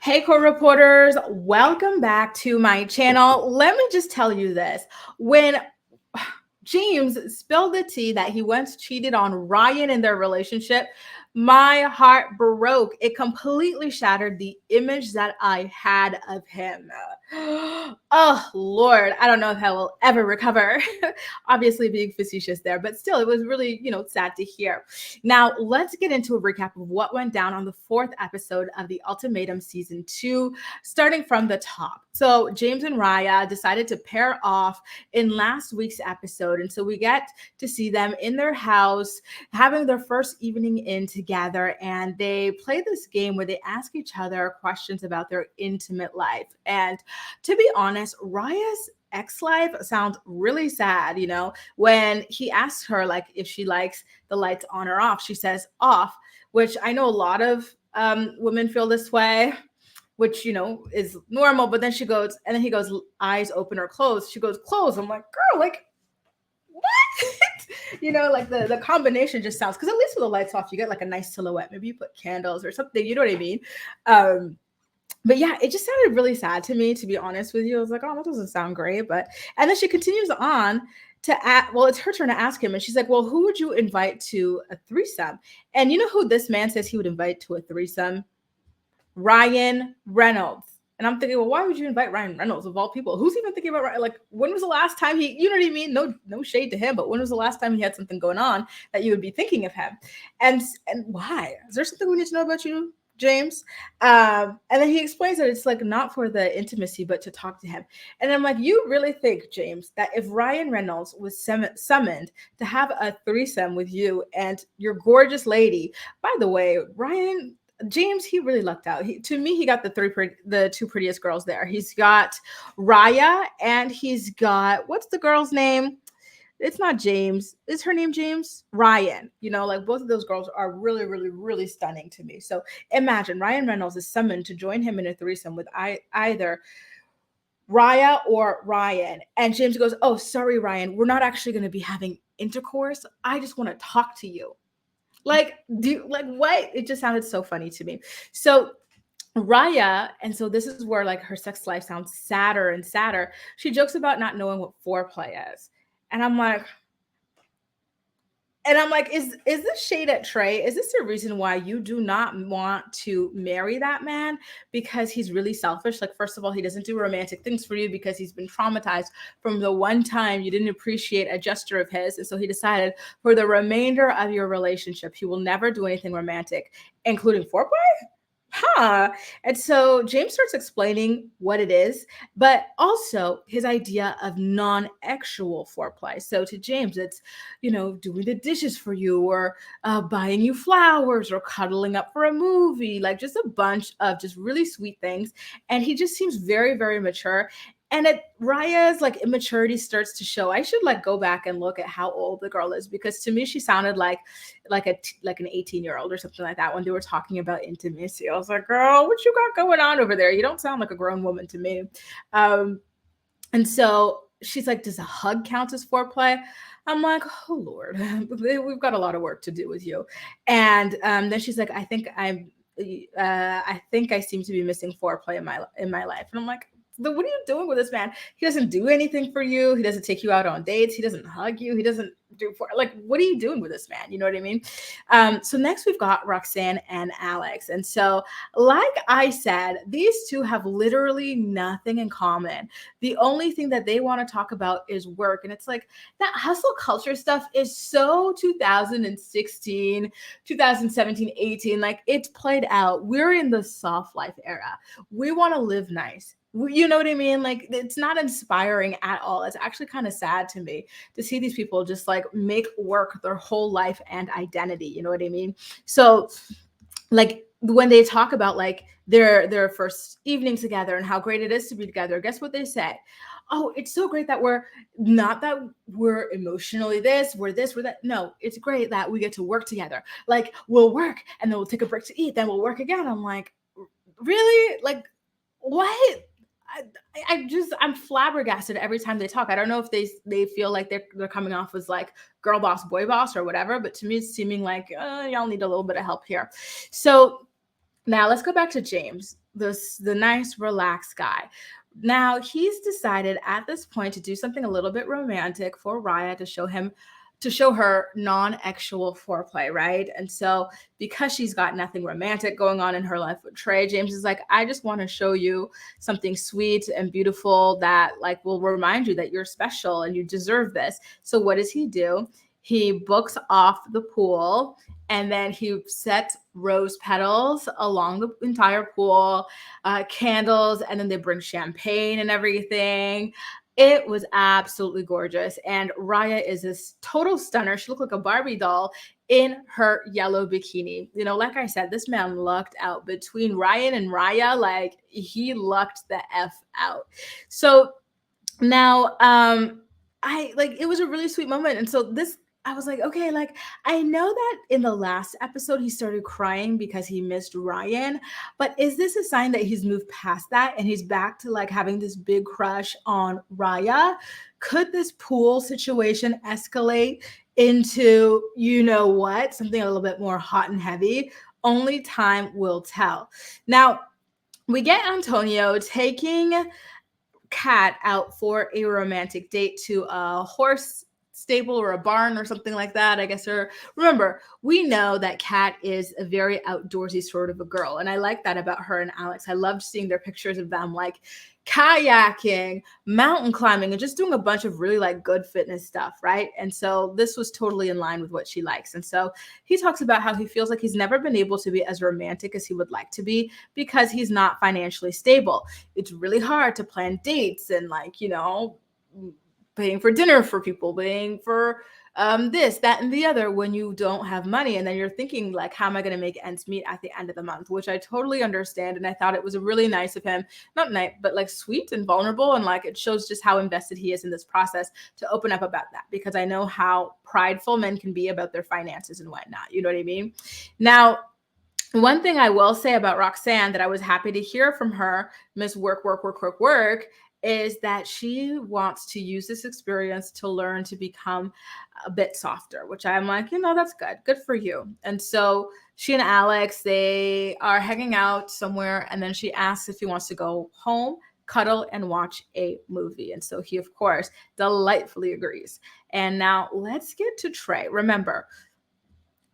Hey, co-reporters, welcome back to my channel. Let me just tell you this. When James spilled the tea that he once cheated on Ryan in their relationship, my heart broke. It completely shattered the image that I had of him. Oh, Lord, I don't know if I will ever recover. Obviously, being facetious there, but still, it was really, sad to hear. Now, let's get into a recap of what went down on the fourth episode of the Ultimatum season 2, starting from the top. So, James and Raya decided to pair off in last week's episode. And so we get to see them in their house having their first evening in together. And they play this game where they ask each other questions about their intimate life. And to be honest, Raya's ex-life sounds really sad, when he asks her like if she likes the lights on or off. She says off, which I know a lot of women feel this way, which is normal. But then she goes, and then he goes, eyes open or closed. She goes, closed. I'm like, girl, like what? Like the combination just sounds, because at least with the lights off, you get like a nice silhouette. Maybe you put candles or something, you know what I mean? But yeah, it just sounded really sad to me, to be honest with you. I was like, oh, that doesn't sound great. And then she continues on to ask, well, it's her turn to ask him. And she's like, well, who would you invite to a threesome? And you know who this man says he would invite to a threesome? Ryan Reynolds. And I'm thinking, well, why would you invite Ryan Reynolds of all people? Who's even thinking about Ryan? Like, when was the last time you know what I mean? No shade to him, but when was the last time he had something going on that you would be thinking of him? And why? Is there something we need to know about you, James? And then he explains that it's like not for the intimacy, but to talk to him. And I'm like, you really think, James, that if Ryan Reynolds was summoned to have a threesome with you and your gorgeous lady, by the way, James, he really lucked out. To me, he got the two prettiest girls there. He's got Raya, and he's got, what's the girl's name? It's not James. Is her name James? Ryan. Like both of those girls are really, really, really stunning to me. So imagine Ryan Reynolds is summoned to join him in a threesome with either Raya or Ryan. And James goes, oh, sorry, Ryan, we're not actually going to be having intercourse. I just want to talk to you. Like, what? It just sounded so funny to me. So Raya, and so this is where like her sex life sounds sadder and sadder. She jokes about not knowing what foreplay is. And I'm like, is this shade at Trey? Is this the reason why you do not want to marry that man? Because he's really selfish. Like, first of all, he doesn't do romantic things for you because he's been traumatized from the one time you didn't appreciate a gesture of his. And so he decided for the remainder of your relationship, he will never do anything romantic, including foreplay. And so James starts explaining what it is, but also his idea of non-actual foreplay. So to James, it's, doing the dishes for you, or buying you flowers, or cuddling up for a movie, like just a bunch of just really sweet things. And he just seems very, very mature. And Raya's like immaturity starts to show. I should like go back and look at how old the girl is, because to me she sounded like an 18-year-old or something like that when they were talking about intimacy. I was like, girl, what you got going on over there? You don't sound like a grown woman to me. And so she's like, does a hug count as foreplay? I'm like, oh Lord, we've got a lot of work to do with you. And then she's like, I think I seem to be missing foreplay in my life. And I'm like, what are you doing with this man? He doesn't do anything for you. He doesn't take you out on dates. He doesn't hug you. He doesn't what are you doing with this man? You know what I mean? So next we've got Roxanne and Alex. And so, like I said, these two have literally nothing in common. The only thing that they want to talk about is work. And it's like that hustle culture stuff is so 2016, 2017, 18. Like, it's played out. We're in the soft life era. We want to live nice. You know what I mean? Like, it's not inspiring at all. It's actually kind of sad to me to see these people just like make work their whole life and identity. You know what I mean? So like when they talk about like their first evening together and how great it is to be together, guess what they say? Oh, it's so great that we're emotionally we're that. No, it's great that we get to work together. Like, we'll work and then we'll take a break to eat, then we'll work again. I'm like, really? Like, what? I'm flabbergasted every time they talk. I don't know if they feel like they're coming off as like girl boss, boy boss, or whatever, but to me it's seeming like y'all need a little bit of help here. So Now let's go back to James, the nice, relaxed guy. Now he's decided at this point to do something a little bit romantic for Raya to show her non-actual foreplay, right? And so because she's got nothing romantic going on in her life with Trey, James is like, I just want to show you something sweet and beautiful that like will remind you that you're special and you deserve this. So what does he do? He books off the pool and then he set rose petals along the entire pool, candles, and then they bring champagne and everything. It was absolutely gorgeous. And Raya is this total stunner. She looked like a Barbie doll in her yellow bikini. You know, like I said, this man lucked out between Ryan and Raya. Like he lucked the F out. So now, I like it was a really sweet moment. And so this I was like, okay, like I know that in the last episode he started crying because he missed Ryan, but is this a sign that he's moved past that and he's back to like having this big crush on Raya? Could this pool situation escalate into you know what, something a little bit more hot and heavy? Only time will tell. Now, we get Antonio taking Kat out for a romantic date to a horse stable or a barn or something like that. I guess her. Remember, we know that Kat is a very outdoorsy sort of a girl, and I like that about her and Alex. I loved seeing their pictures of them like kayaking, mountain climbing, and just doing a bunch of really like good fitness stuff, right? And so this was totally in line with what she likes. And so he talks about how he feels like he's never been able to be as romantic as he would like to be because he's not financially stable. It's really hard to plan dates and like paying for dinner for people, paying for this, that, and the other when you don't have money. And then you're thinking, like, how am I going to make ends meet at the end of the month? Which I totally understand. And I thought it was a really nice of him, not nice, but like sweet and vulnerable. And like it shows just how invested he is in this process to open up about that because I know how prideful men can be about their finances and whatnot. You know what I mean? Now, one thing I will say about Roxanne that I was happy to hear from her, Miss Work, Work, Work, Work, Work, is that she wants to use this experience to learn to become a bit softer, which I'm like, that's good. Good for you. And so she and Alex, they are hanging out somewhere, and then she asks if he wants to go home, cuddle, and watch a movie. And so he, of course, delightfully agrees. And now let's get to Trey. Remember,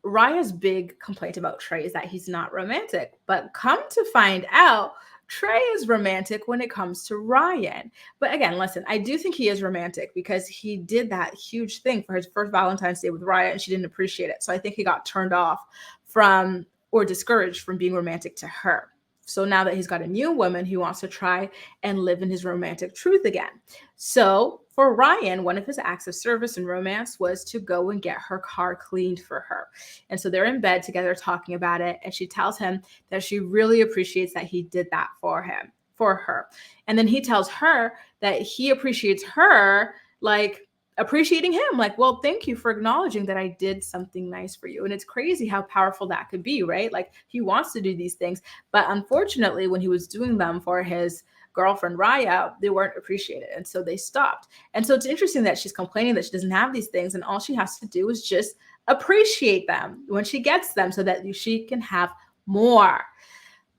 Raya's big complaint about Trey is that he's not romantic. But come to find out, Trey is romantic when it comes to Ryan. But again, listen, I do think he is romantic because he did that huge thing for his first Valentine's Day with Raya and she didn't appreciate it. So I think he got turned off from or discouraged from being romantic to her. So now that he's got a new woman, he wants to try and live in his romantic truth again. So for Ryan, one of his acts of service and romance was to go and get her car cleaned for her. And so they're in bed together talking about it. And she tells him that she really appreciates that he did that for her. And then he tells her that he appreciates her, like appreciating him, like, well, thank you for acknowledging that I did something nice for you. And it's crazy how powerful that could be, right? Like he wants to do these things, but unfortunately when he was doing them for his girlfriend Raya, they weren't appreciated, and so they stopped. And so it's interesting that she's complaining that she doesn't have these things, and all she has to do is just appreciate them when she gets them so that she can have more.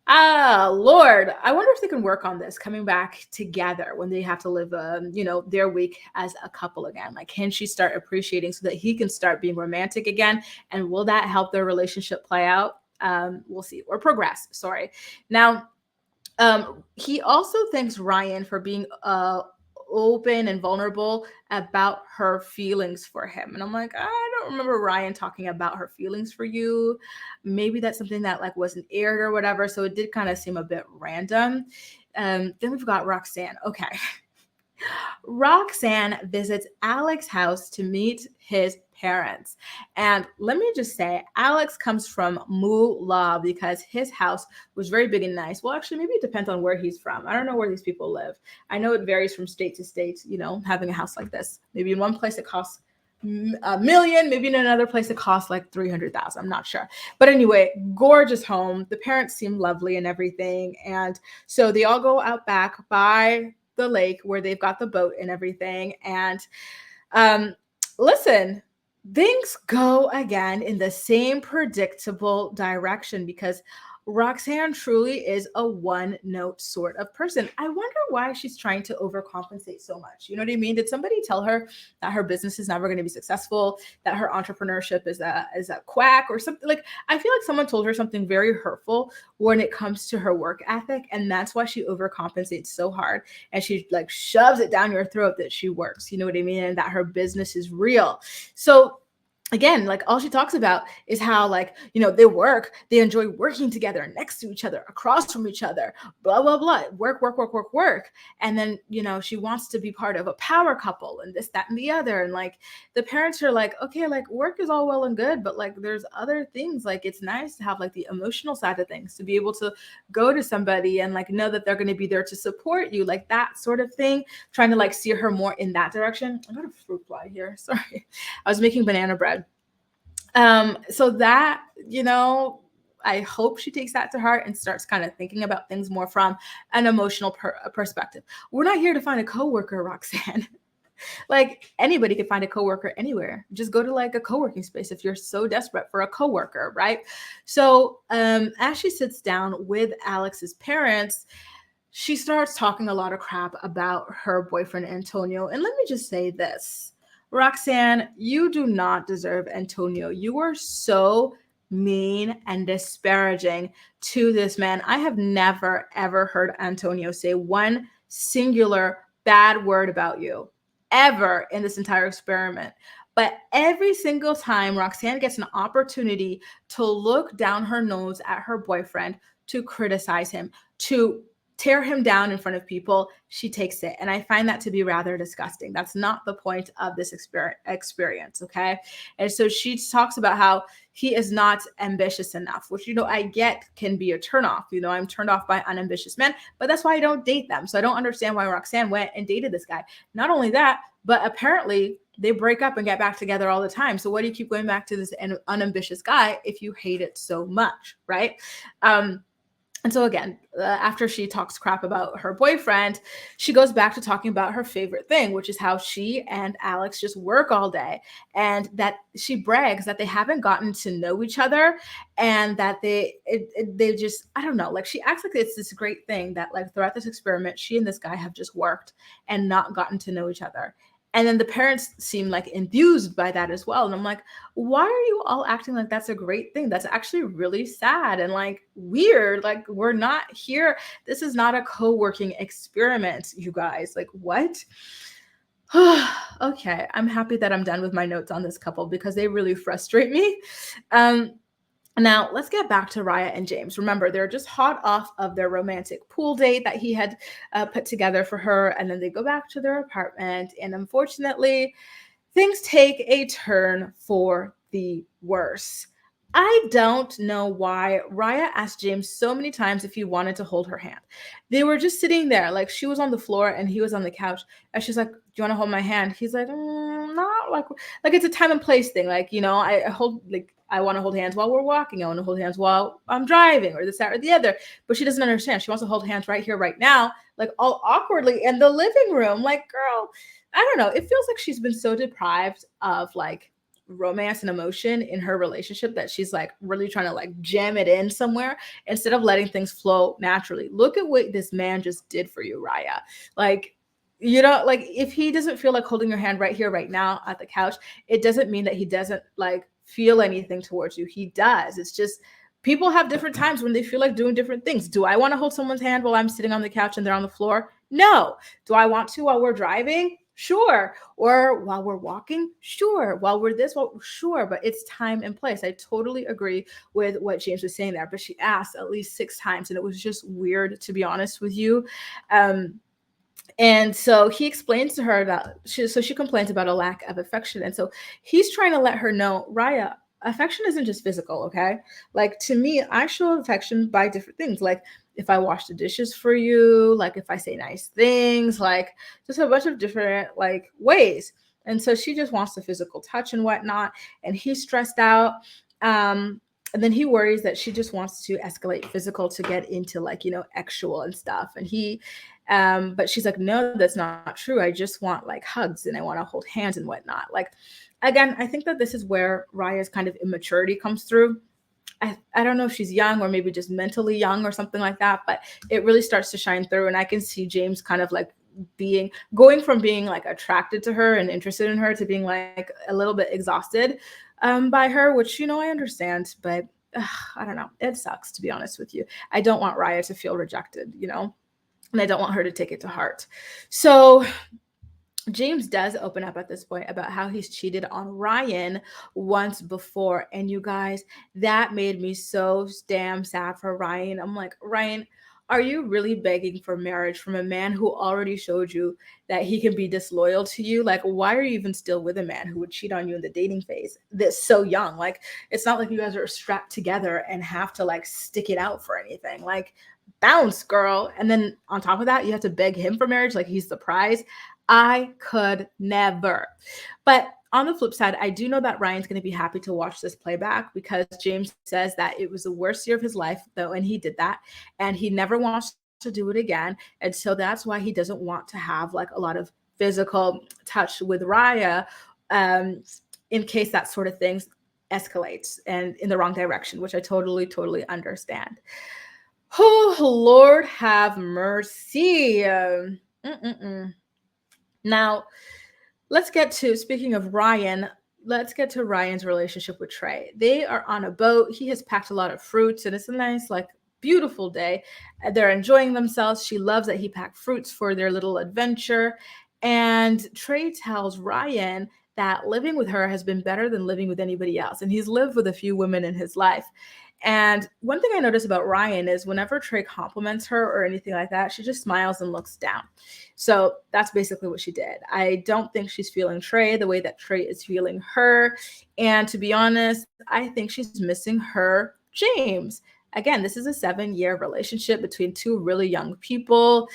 Ah, Lord, I wonder if they can work on this coming back together when they have to live, their week as a couple again. Like, can she start appreciating so that he can start being romantic again? And will that help their relationship play out? We'll see, or progress. Sorry. Now, he also thanks Ryan for being open and vulnerable about her feelings for him. And I'm like, I don't remember Ryan talking about her feelings for you. Maybe that's something that like wasn't aired or whatever. So it did kind of seem a bit random. Then we've got Roxanne. Okay. Roxanne visits Alex's house to meet his parents. And let me just say, Alex comes from Moolah because his house was very big and nice. Well, actually, maybe it depends on where he's from. I don't know where these people live. I know it varies from state to state, having a house like this. Maybe in one place it costs a million, maybe in another place it costs like 300,000. I'm not sure. But anyway, gorgeous home. The parents seem lovely and everything. And so they all go out back by the lake where they've got the boat and everything. And listen, things go again in the same predictable direction because Roxanne truly is a one note sort of person. I wonder why she's trying to overcompensate so much. You know what I mean? Did somebody tell her that her business is never going to be successful, that her entrepreneurship is a quack or something? Like, I feel like someone told her something very hurtful when it comes to her work ethic, and that's why she overcompensates so hard, and she like shoves it down your throat that she works. You know what I mean? And that her business is real. So again, like all she talks about is how, like, they work, they enjoy working together next to each other, across from each other, blah blah blah, work work work work work. And then she wants to be part of a power couple and this that and the other. And like the parents are like, okay, like work is all well and good, but like there's other things. Like it's nice to have like the emotional side of things, to be able to go to somebody and like know that they're going to be there to support you, like that sort of thing. Trying to like steer her more in that direction. I got a fruit fly here, sorry. I was making banana bread. So that, I hope she takes that to heart and starts kind of thinking about things more from an emotional perspective. We're not here to find a coworker, Roxanne. Like anybody can find a coworker anywhere. Just go to like a co-working space if you're so desperate for a coworker, right? So as she sits down with Alex's parents, she starts talking a lot of crap about her boyfriend Antonio. And let me just say this, Roxanne, you do not deserve Antonio. You are so mean and disparaging to this man. I have never, ever heard Antonio say one singular bad word about you, ever, in this entire experiment. But every single time Roxanne gets an opportunity to look down her nose at her boyfriend, to criticize him, to tear him down in front of people, she takes it. And I find that to be rather disgusting. That's not the point of this experience, okay? And so she talks about how he is not ambitious enough, which, I get can be a turnoff. I'm turned off by unambitious men, but that's why I don't date them. So I don't understand why Roxanne went and dated this guy. Not only that, but apparently they break up and get back together all the time. So why do you keep going back to this unambitious guy if you hate it so much, right? And so again, after she talks crap about her boyfriend, she goes back to talking about her favorite thing, which is how she and Alex just work all day, and that she brags that they haven't gotten to know each other, and that they just, I don't know, like she acts like it's this great thing that like throughout this experiment, she and this guy have just worked and not gotten to know each other. And then the parents seem like enthused by that as well. And I'm like, why are you all acting like that's a great thing? That's actually really sad and like weird. Like, we're not here. This is not a co-working experiment, you guys. Like, what? Okay, I'm happy that I'm done with my notes on this couple because they really frustrate me. Now, let's get back to Raya and James. Remember, they're just hot off of their romantic pool date that he had put together for her. And then they go back to their apartment. And unfortunately, things take a turn for the worse. I don't know why Raya asked James so many times if he wanted to hold her hand. They were just sitting there, like she was on the floor and he was on the couch. And she's like, "Do you want to hold my hand?" He's like, "Not like it's a time and place thing. Like, I hold, like, I want to hold hands while we're walking. I want to hold hands while I'm driving, or this, that, or the other." But she doesn't understand. She wants to hold hands right here, right now, like all awkwardly in the living room. Like, girl, I don't know. It feels like she's been so deprived of like romance and emotion in her relationship that she's like really trying to like jam it in somewhere instead of letting things flow naturally. Look at what this man just did for you, Raya. Like, like if he doesn't feel like holding your hand right here, right now at the couch, it doesn't mean that he doesn't like feel anything towards you. He does. It's just people have different times when they feel like doing different things. Do I want to hold someone's hand while I'm sitting on the couch and they're on the floor? No. Do I want to while we're driving? Sure. Or while we're walking? Sure. While we're sure. But it's time and place. I totally agree with what James was saying there. But she asked at least 6 times, and it was just weird, to be honest with you. And so he explains to her that she complains about a lack of affection. And so he's trying to let her know, Raya, affection isn't just physical, okay? Like, to me, I show affection by different things. Like, if I wash the dishes for you, like if I say nice things, like just a bunch of different like ways. And so she just wants the physical touch and whatnot. And he's stressed out. And then he worries that she just wants to escalate physical to get into like, actual and stuff. And but she's like, no, that's not true. I just want like hugs and I want to hold hands and whatnot. Like, again, I think that this is where Raya's kind of immaturity comes through. I don't know if she's young or maybe just mentally young or something like that, but it really starts to shine through. And I can see James kind of like being going from being like attracted to her and interested in her to being like a little bit exhausted by her, which, I understand, but I don't know. It sucks, to be honest with you. I don't want Raya to feel rejected, and I don't want her to take it to heart. So James does open up at this point about how he's cheated on Ryan once before. And you guys, that made me so damn sad for Ryan. I'm like, Ryan, are you really begging for marriage from a man who already showed you that he can be disloyal to you? Like, why are you even still with a man who would cheat on you in the dating phase that's so young? Like, it's not like you guys are strapped together and have to like stick it out for anything. Like, bounce, girl. And then on top of that, you have to beg him for marriage like he's the prize. I could never. But on the flip side, I do know that Ryan's going to be happy to watch this playback because James says that it was the worst year of his life, though, when he did that. And he never wants to do it again. And so that's why he doesn't want to have like a lot of physical touch with Raya in case that sort of thing escalates and in the wrong direction, which I totally, totally understand. Oh, Lord have mercy. Now, let's get to, speaking of Ryan, let's get to Ryan's relationship with Trey. They are on a boat. He has packed a lot of fruits, and it's a nice, like, beautiful day. They're enjoying themselves. She loves that he packed fruits for their little adventure. And Trey tells Ryan that living with her has been better than living with anybody else. And he's lived with a few women in his life. And one thing I notice about Ryan is whenever Trey compliments her or anything like that, she just smiles and looks down. So that's basically what she did. I don't think she's feeling Trey the way that Trey is feeling her. And to be honest, I think she's missing her James. Again, this is a 7-year relationship between two really young people.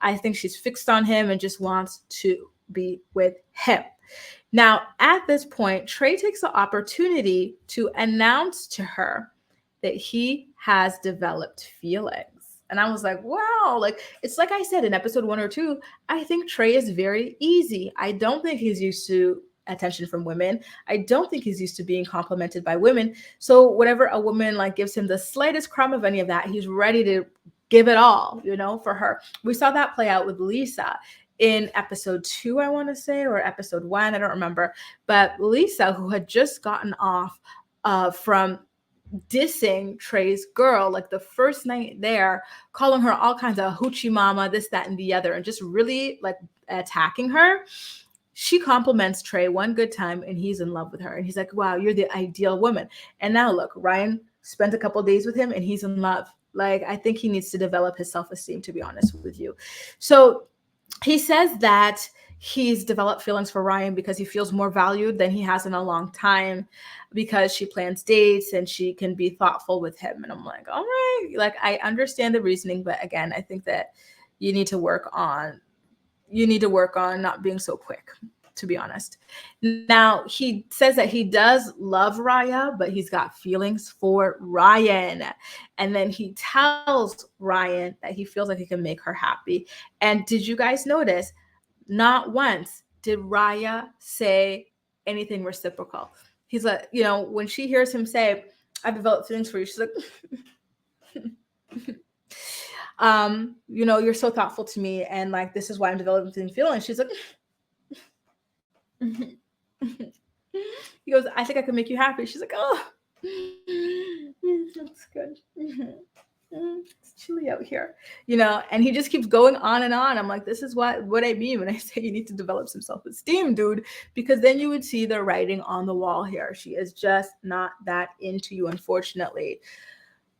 I think she's fixed on him and just wants to be with him. Now, at this point, Trey takes the opportunity to announce to her that he has developed feelings. And I was like, wow, like it's like I said in episode 1 or 2, I think Trey is very easy. I don't think he's used to attention from women. I don't think he's used to being complimented by women. So whatever a woman like gives him the slightest crumb of any of that, he's ready to give it all, for her. We saw that play out with Lisa in episode 2, I want to say, or episode 1, I don't remember. But Lisa, who had just gotten off from dissing Trey's girl, like the first night there, calling her all kinds of hoochie mama, this, that, and the other, and just really like attacking her. She compliments Trey one good time and he's in love with her. And he's like, wow, you're the ideal woman. And now look, Ryan spent a couple days with him and he's in love. Like, I think he needs to develop his self-esteem, to be honest with you. So he says that he's developed feelings for Ryan because he feels more valued than he has in a long time, because she plans dates and she can be thoughtful with him. And I'm like, all right, like I understand the reasoning, but again, I think that you need to work on not being so quick, to be honest. Now, he says that he does love Raya, but he's got feelings for Ryan. And then he tells Ryan that he feels like he can make her happy. And did you guys notice? Not once did Raya say anything reciprocal. He's like, when she hears him say, I've developed feelings for you, she's like, you're so thoughtful to me. And like, this is why I'm developing feelings. She's like, he goes, I think I can make you happy. She's like, oh, that's good. It's chilly out here, and he just keeps going on and on. I'm like, this is what I mean when I say you need to develop some self-esteem, dude, because then you would see the writing on the wall here. She is just not that into you, unfortunately.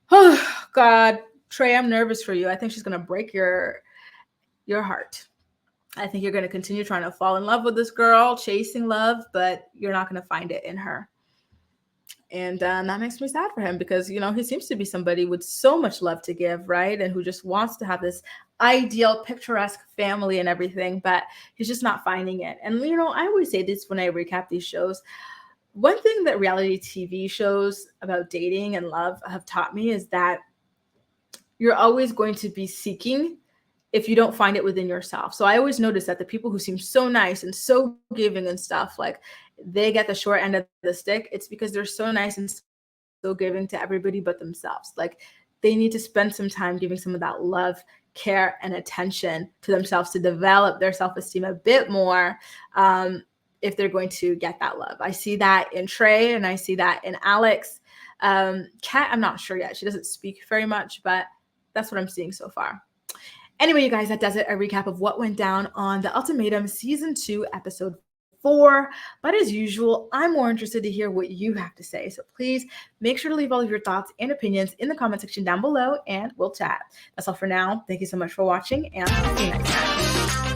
Oh, God, Trey, I'm nervous for you. I think she's going to break your heart. I think you're going to continue trying to fall in love with this girl, chasing love, but you're not going to find it in her. And that makes me sad for him because, he seems to be somebody with so much love to give, right? And who just wants to have this ideal, picturesque family and everything, but he's just not finding it. And, I always say this when I recap these shows. One thing that reality TV shows about dating and love have taught me is that you're always going to be seeking if you don't find it within yourself. So I always notice that the people who seem so nice and so giving and stuff, like they get the short end of the stick. It's because they're so nice and so giving to everybody but themselves. Like they need to spend some time giving some of that love, care, and attention to themselves to develop their self-esteem a bit more, if they're going to get that love. I see that in Trey and I see that in Alex. Kat, I'm not sure yet. She doesn't speak very much, but that's what I'm seeing so far. Anyway, you guys, that does it. A recap of what went down on The Ultimatum Season 2, Episode 4. But as usual, I'm more interested to hear what you have to say. So please make sure to leave all of your thoughts and opinions in the comment section down below, and we'll chat. That's all for now. Thank you so much for watching, and see you next time.